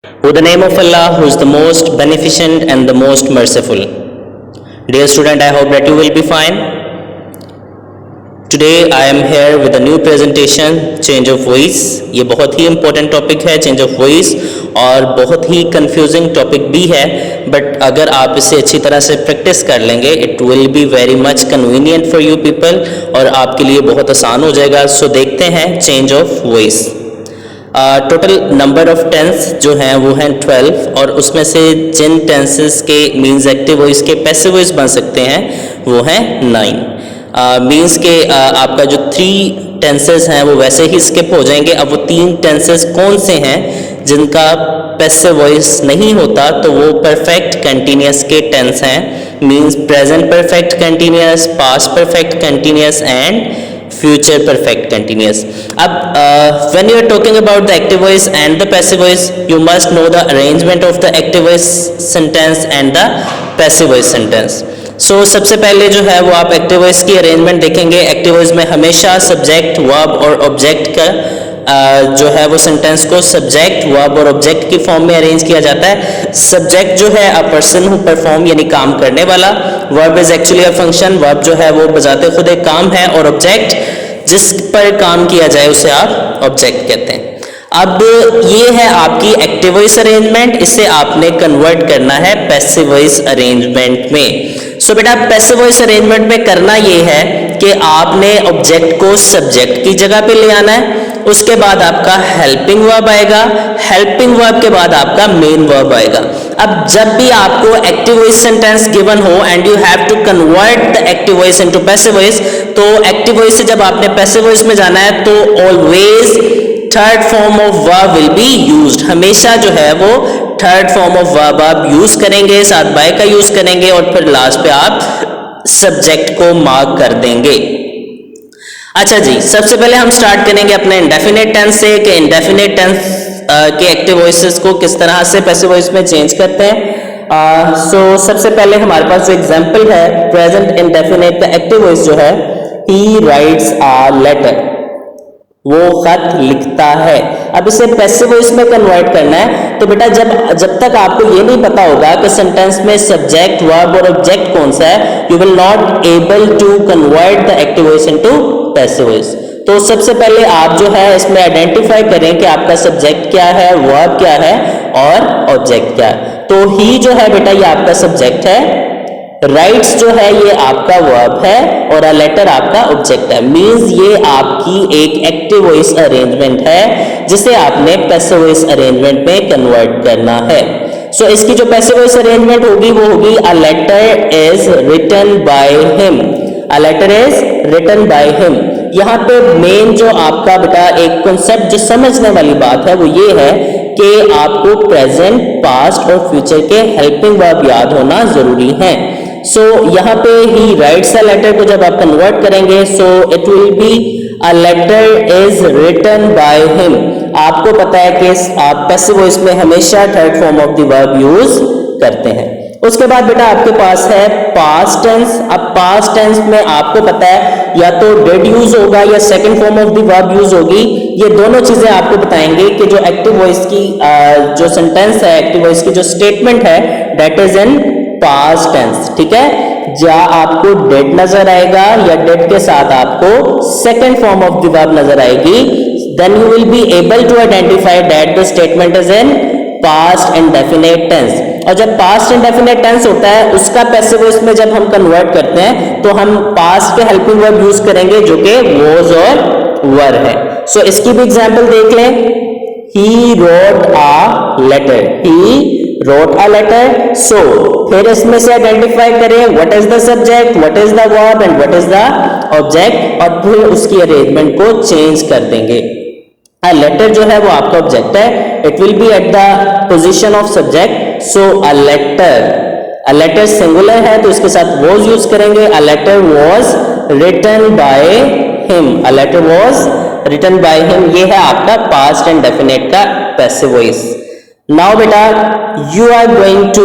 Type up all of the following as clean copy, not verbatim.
With the name of Allah, who is the most beneficent and the most merciful. Dear student, I hope that you will be fine. Today I am here with a new presentation, change of voice. ये बहुत ही important topic है, change of voice, और बहुत ही confusing topic भी है, but अगर आप इसे अच्छी तरह से practice कर लेंगे, it will be very much convenient for you people, और आपके लिए बहुत आसान हो जाएगा. So देखते हैं change of voice. Total number of tense जो हैं वो हैं 12, और उसमें से जिन टेंसेस के मीन्स एक्टिव वॉइस के पैसिव वॉइस बन सकते हैं वो हैं 9. मीन्स के आपका जो 3 टेंसेस हैं वो वैसे ही स्किप हो जाएंगे. अब वो 3 टेंसेस कौन से हैं जिनका पैसिव वॉइस नहीं होता, तो वो परफेक्ट कंटिन्यूस के टेंस हैं. Means present perfect continuous, past perfect continuous and future perfect continuous. When you are talking about the active voice and the passive voice, you must know the arrangement of the active voice sentence and the passive voice sentence. So सबसे पहले जो है वो आप active voice की arrangement देखेंगे. Active voice में हमेशा सब्जेक्ट, वर्ब और ऑब्जेक्ट का जो है वो सेंटेंस को सब्जेक्ट, वर्ब और ऑब्जेक्ट की फॉर्म में अरेंज किया जाता है. सब्जेक्ट जो है अ पर्सन हु परफॉर्म यानी काम करने वाला. Verb is actually a function, verb जो है वो बजाते खुद एक काम है, और ऑब्जेक्ट जिस पर काम किया जाए उसे आप ऑब्जेक्ट कहते हैं. अब ये है आपकी एक्टिव वॉइस अरेंजमेंट, इसे आपने कन्वर्ट करना है पैसिव वॉइस अरेंजमेंट में. सो बेटा पैसिव वॉइस अरेंजमेंट में करना ये है कि आपने ऑब्जेक्ट को सब्जेक्ट की जगह पे ले आना है. उसके बाद आपका हेल्पिंग वर्ब आएगा, हेल्पिंग वर्ब के बाद आपका मेन वर्ब आएगा. अब जब भी आपको एक्टिव वॉइस सेंटेंस गिवन हो and you have to convert the active voice into passive voice, तो एक्टिव वॉइस से जब आपने पैसिव वॉइस में जाना है तो always third form of verb will be used. हमेशा जो है वो थर्ड फॉर्म ऑफ वर्ब आप यूज करेंगे, साथ बाय का यूज करेंगे, और फिर लास्ट पे आप सब्जेक्ट को मार्क कर देंगे. अच्छा जी, सबसे पहले हम स्टार्ट करेंगे अपने इंडेफिनिट टेंस से कि इंडेफिनिट टेंस के एक्टिव वॉइसेस को किस तरह से पैसिव वॉइस में चेंज करते हैं. सबसे पहले हमारे पास जो एग्जांपल है प्रेजेंट इंडेफिनिट का एक्टिव वॉइस जो है, ही राइट्स अ लेटर, वो खत लिखता है. अब इसे पैसिव वॉइस में कन्वर्ट करना है, तो बेटा जब तक आपको ये नहीं पता होगा कि सेंटेंस में सब्जेक्ट, वर्ब और ऑब्जेक्ट कौन सा है, you will not able to convert the active voice into passive voice. तो सबसे पहले आप जो है इसमें आइडेंटिफाई करें कि आपका सब्जेक्ट क्या है, वर्ब क्या है और ऑब्जेक्ट क्या है. तो ही जो है बेटा ये आपका सब्जेक्ट है, राइट्स जो है ये आपका वर्ब है, और अ लेटर आपका ऑब्जेक्ट है. मींस ये आपकी एक एक्टिव वॉइस अरेंजमेंट है जिसे आपने पैसिव वॉइस अरेंजमेंट में कन्वर्ट करना है. सो इसकी जो पैसिव वॉइस अरेंजमेंट होगी वो होगी a letter is written by him. A letter is written by him. यहाँ पे मेन जो आपका बेटा एक कॉन्सेप्ट जो समझने वाली बात है वो ये है कि आपको प्रेजेंट, पास्ट और फ्यूचर के हेल्पिंग वर्ब याद होना जरूरी है. सो यहाँ पे ही राइट्स अ लेटर को जब आप कन्वर्ट करेंगे, so it will be a letter is written by him. आपको पता है कि आप पैसिव वॉइस में हमेशा third form of the verb use करते हैं. उसके बाद बेटा आपके पास है पास्ट टेंस. अब पास्ट टेंस में आपको पता है या तो डिड यूज होगा या second form of the verb use होगी. ये दोनों चीजें आपको बताएंगे कि जो एक्टिव वॉइस की जो सेंटेंस है, एक्टिव वॉइस की जो स्टेटमेंट है, that is in past tense. ठीक है, या आपको डिड नजर आएगा या डिड के साथ आपको second form of the verb नजर आएगी, then you will be able to identify that the statement is in past indefinite tense. और जब पास्ट इंडेफिनिट टेंस होता है उसका पैसिव वॉइस में जब हम कन्वर्ट करते हैं तो हम पास्ट के हेल्पिंग वर्ब यूज करेंगे जो कि वॉज और वर है. सो इसकी भी एग्जांपल देख लें. He wrote a letter, he wrote a letter. So फिर इसमें से आइडेंटिफाई करें what is the subject, what is the verb and what is the object, और फिर उसकी अरेंजमेंट को चेंज कर देंगे. A letter जो है वो आपका ऑब्जेक्ट है, it will be at the position of subject. So a letter singular है तो इसके साथ was यूज करेंगे. A letter was written by him, a letter was written by him. ये है आपका पास्ट एंड डेफिनेट का पैसिव वॉइस. नाउ बेटा you are going to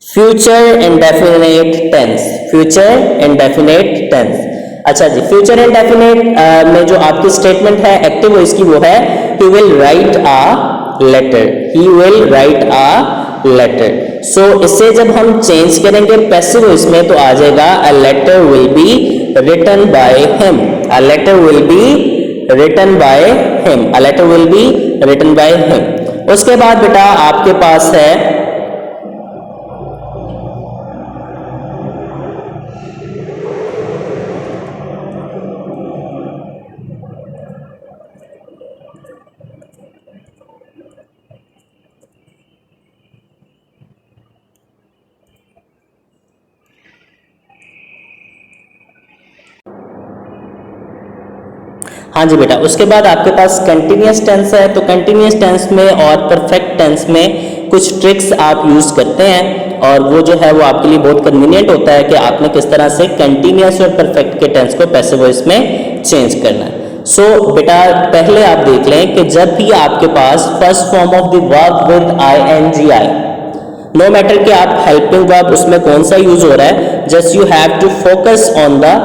future indefinite tense. Future indefinite tense. अच्छा जी, फ्यूचर इंडेफिनिट में जो आपकी स्टेटमेंट है एक्टिव वॉइस की वो है he will write a letter, he will write a letter. So इसे जब हम चेंज करेंगे पैसिव वॉइस में तो आ जाएगा a letter will be written by him, a letter will be written by him, a letter will be written by him. उसके बाद बेटा आपके पास है हाँ जी बेटा, उसके बाद आपके पास कंटिन्यूअस टेंस है। तो कंटिन्यूअस टेंस में और परफेक्ट टेंस में कुछ ट्रिक्स आप यूज करते हैं और वो जो है वो आपके लिए बहुत कन्वीनियंट होता है कि आपने किस तरह से कंटिन्यूअस और परफेक्ट के टेंस को पैसिव वॉइस में चेंज करना है। सो बेटा पहले आप देख लें कि जब भी आपके पास first form of the verb with I आए, नो मैटर कि आप हेल्पिंग वर्ब उसमें कौन सा यूज हो रहा है, just you have to focus on the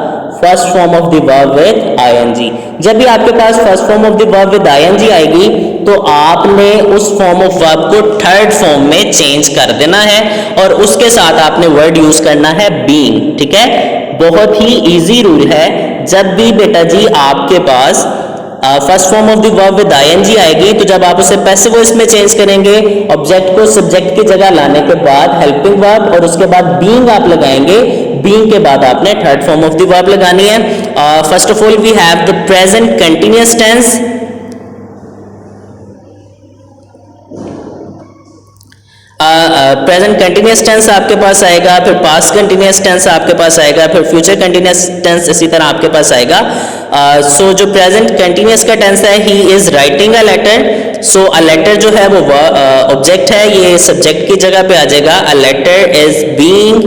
first form of the verb with ING. जब भी आपके पास first form of the verb with ING आएगी तो आपने उस फॉर्म ऑफ वर्ब को थर्ड फॉर्म में चेंज कर देना है और उसके साथ आपने वर्ड यूज करना है बीइंग। ठीक है, बहुत ही इजी रूल है। जब भी बेटा जी आपके पास first form of the verb with ING आएगी तो जब आप उसे पैसिव वॉइस में चेंज करेंगे, ऑब्जेक्ट को सब्जेक्ट की जगह लाने के बाद हेल्पिंग वर्ब और उसके बाद बीइंग आप लगाएंगे, बीइंग के बाद आपने third form of the verb लगानी है। First of all we have the present continuous tense. Present continuous tense आपके पास आएगा, फिर पास्ट कंटिन्यूअस टेंस आपके पास आएगा, फिर फ्यूचर कंटिन्यूअस टेंस इसी तरह आपके पास आएगा। सो जो प्रेजेंट कंटिन्यूअस का टेंस है, he is writing a letter. So a letter जो है वो ऑब्जेक्ट है, ये सब्जेक्ट की जगह पे आ जाएगा। A letter is being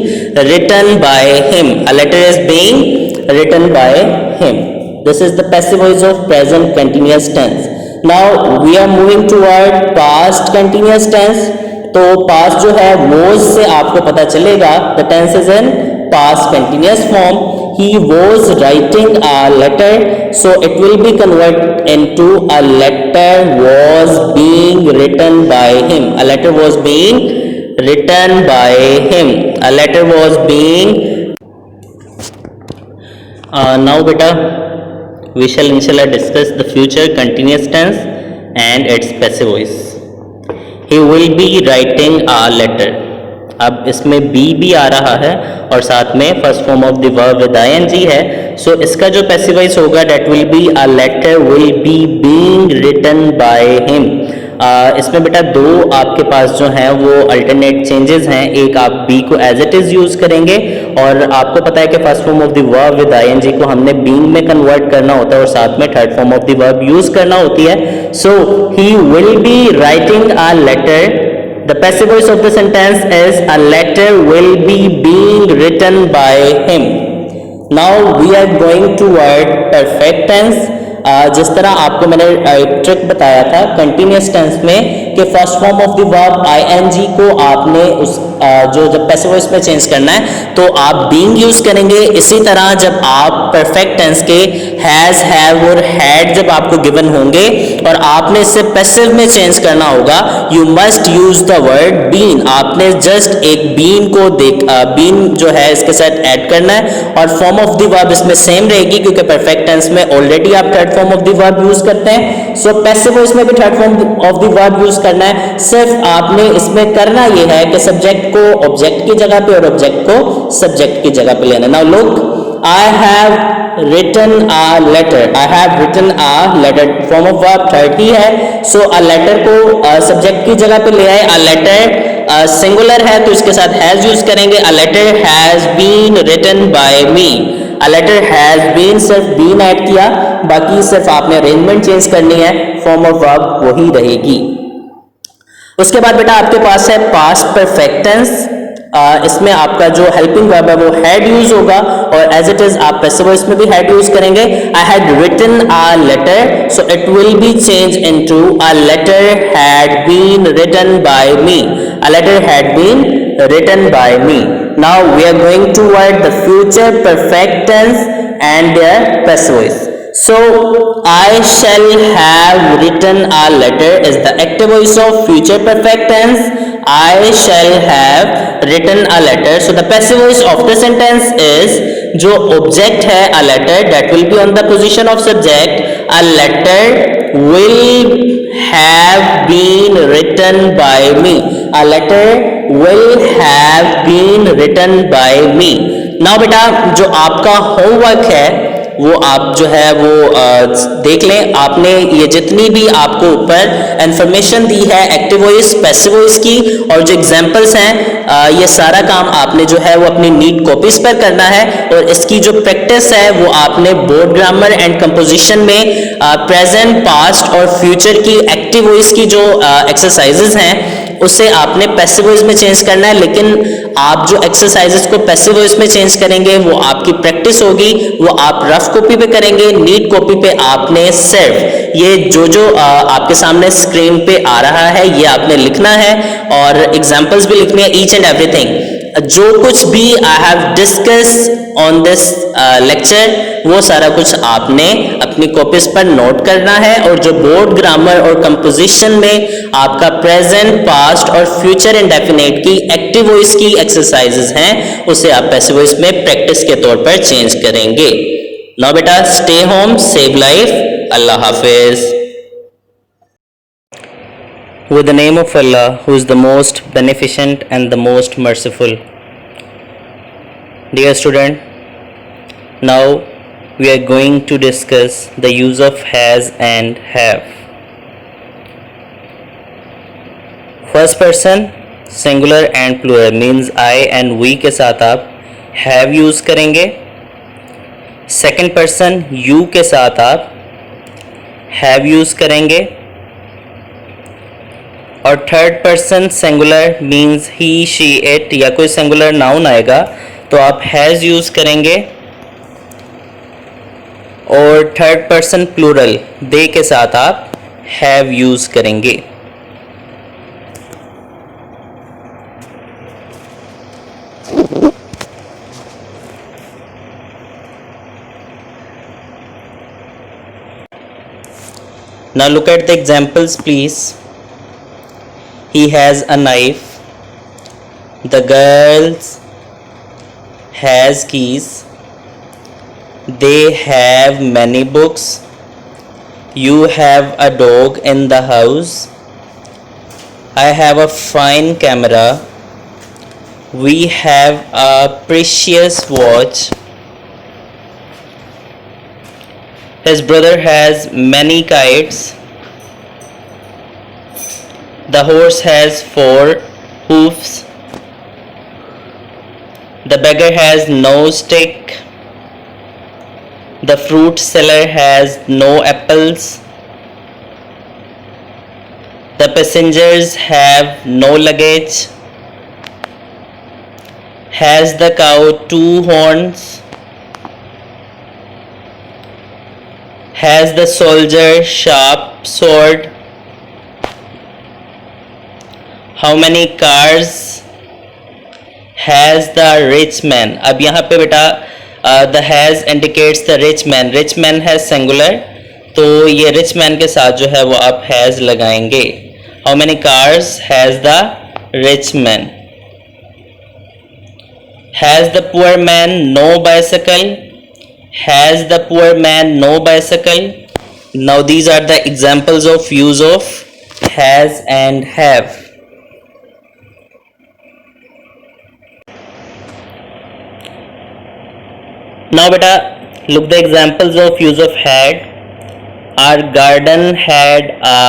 written by him, a letter is being written by him. This is the passive voice of present continuous tense. Now we are moving toward past continuous tense. तो past जो है was से आपको पता चलेगा the tense is in past continuous form. He was writing a letter, so it will be convert into a letter was being written by him, a letter was being written by him, a letter was being. Now बेटा we shall inshallah discuss the future continuous tense and its passive voice. He will be writing a letter. अब इसमें भी आ रहा है और साथ में first form of the verb with ING है। सो इसका जो पैसिव वॉइस होगा that will be a letter will be being written by him. इसमें बेटा दो आपके पास जो हैं वो अल्टरनेट चेंजेस हैं। एक आप बी को एज इट इज यूज करेंगे और आपको पता है कि first form of the verb with ING को हमने बीइंग में कन्वर्ट करना होता है और साथ में third form of the verb use करना होती है। So he will be writing a letter. The passive voice of the sentence is a letter will be being written by him. Now we are going toward perfect tense. जिस तरह आपको मैंने trick बताया था continuous tense में कि first form of the verb ING को आपने उस जो जब पैसिव वॉइस में चेंज करना है तो आप बीइंग यूज करेंगे। इसी तरह जब आप परफेक्ट टेंस के हैज, हैव और हैड जब आपको गिवन होंगे और आपने इसे पैसिव में चेंज करना होगा, you must use the word been. आपने जस्ट एक बीन को बीन जो है इसके साथ ऐड करना है और फॉर्म ऑफ द वर्ब इसमें सेम रहेगी क्योंकि परफेक्ट टेंस में ऑलरेडी आप third form of the verb use करते हैं। सो पैसिव वॉइस में भी third form of the verb use करना है। सिर्फ आपने इसमें करना यह है कि सब्जेक्ट को ऑब्जेक्ट की जगह पे और ऑब्जेक्ट को सब्जेक्ट की जगह पे लेना। Now look, I have written a letter. I have written a letter. Form of verb third ही है। So a letter को सब्जेक्ट की जगह पे ले आए। A letter सिंगुलर है तो इसके साथ has यूज करेंगे। A letter has been written by me. A letter has been सिर्फ been ऐड किया, बाकी सिर्फ आपने अरेंजमेंट चेंज करनी है, फॉर्म ऑफ वर्ब वही रहेगी। उसके बाद बेटा आपके पास है पास्ट परफेक्ट टेंस। इसमें आपका जो हेल्पिंग वर्ब है वो हैड यूज होगा और एज इट इज आप पैसिव वॉइस में भी हैड यूज करेंगे। I had written a letter, so it will be change into a letter had been written by me. A letter had been written by me. Now we are going toward the future perfect tense and their passive voice. So, I shall have written a letter is the active voice of future perfect tense. I shall have written a letter. So, the passive voice of the sentence is जो object है a letter that will be on the position of subject. A letter will have been written by me. A letter will have been written by me. Now बेटा जो आपका homework है वो आप जो है वो देख लें। आपने ये जितनी भी आपको ऊपर इंफॉर्मेशन दी है एक्टिव वॉइस पैसिव वॉइस की और जो एग्जांपल्स हैं ये सारा काम आपने जो है वो अपनी नीट कॉपीज पर करना है और इसकी जो प्रैक्टिस है वो आपने बोर्ड ग्रामर एंड कंपोजिशन में प्रेजेंट पास्ट और फ्यूचर की एक्टिव वॉइस की जो एक्सरसाइजेज हैं उसे आपने पैसिव वॉइस में चेंज करना है। लेकिन आप जो एक्सरसाइजेस को पैसिव वॉइस में चेंज करेंगे वो आपकी प्रैक्टिस होगी, वो आप रफ कॉपी पे करेंगे। नीट कॉपी पे आपने सिर्फ ये जो आपके सामने स्क्रीन पे आ रहा है ये आपने लिखना है और एग्जांपल्स भी लिखनी है, ईच एंड एवरीथिंग। जो कुछ भी I have discuss on this lecture वो सारा कुछ आपने अपनी कॉपीज पर नोट करना है और जो बोर्ड ग्रामर और कंपोजिशन में आपका प्रेजेंट पास्ट और फ्यूचर इंडेफिनिट की एक्टिव वॉइस की एक्सरसाइजेज हैं उसे आप पैसिव वॉइस में प्रैक्टिस के तौर पर चेंज करेंगे। नाउ बेटा stay home, save life, Allah Hafiz. With the name of Allah, who is the most beneficent and the most merciful. Dear student, now we are going to discuss the use of has and have. First person singular and plural means I and we के साथ आप have use करेंगे। Second person you के साथ आप have use करेंगे और third person singular means he she it या कोई सिंगुलर नाउन आएगा तो आप हैज़ यूज़ करेंगे और थर्ड पर्सन प्लूरल दे के साथ आप हैव यूज़ करेंगे। Now look at the examples please. He has a knife. The girls has keys. They have many books. You have a dog in the house. I have a fine camera. We have a precious watch. His brother has many kites. The horse has 4 hoofs. The beggar has no stick. The fruit seller has no apples. The passengers have no luggage. Has the cow 2 horns? Has the soldier sharp sword? How many cars has the rich man? अब यहाँ पे बेटा the has indicates the rich man. Rich man है singular तो ये rich man के साथ जो है वो आप has लगाएंगे। How many cars has the rich man? Has the poor man no bicycle? Has the poor man no bicycle? Now these are the examples of use of has and have. Now beta look the examples of use of had. Our garden had a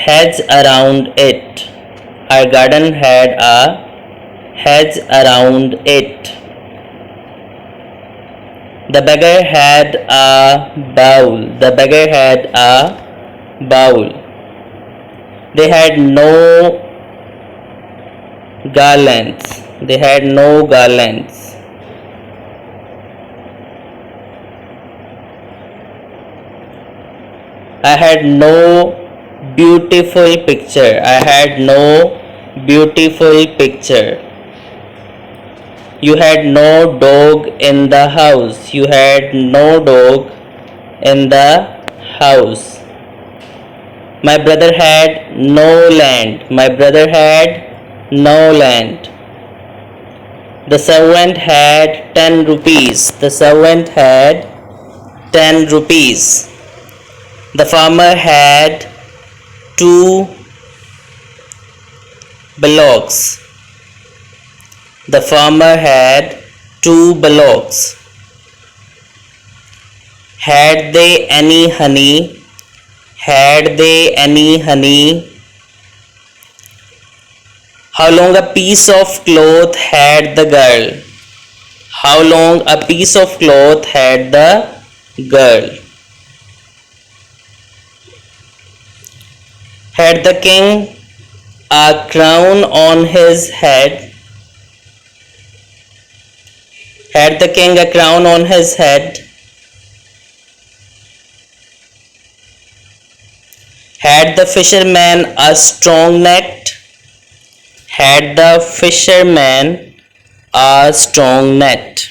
hedge around it. Our garden had a hedge around it. The beggar had a bowl. The beggar had a bowl. They had no garlands. They had no garlands. I had no beautiful picture. I had no beautiful picture. You had no dog in the house. You had no dog in the house. My brother had no land. My brother had no land. The servant had 10 rupees. The servant had 10 rupees. The farmer had 2 bullocks. The farmer had 2 bullocks. Had they any honey? Had they any honey? How long a piece of cloth had the girl? How long a piece of cloth had the girl? Had the king a crown on his head? Had the king a crown on his head? Had the fisherman a strong net? Had the fisherman a strong net?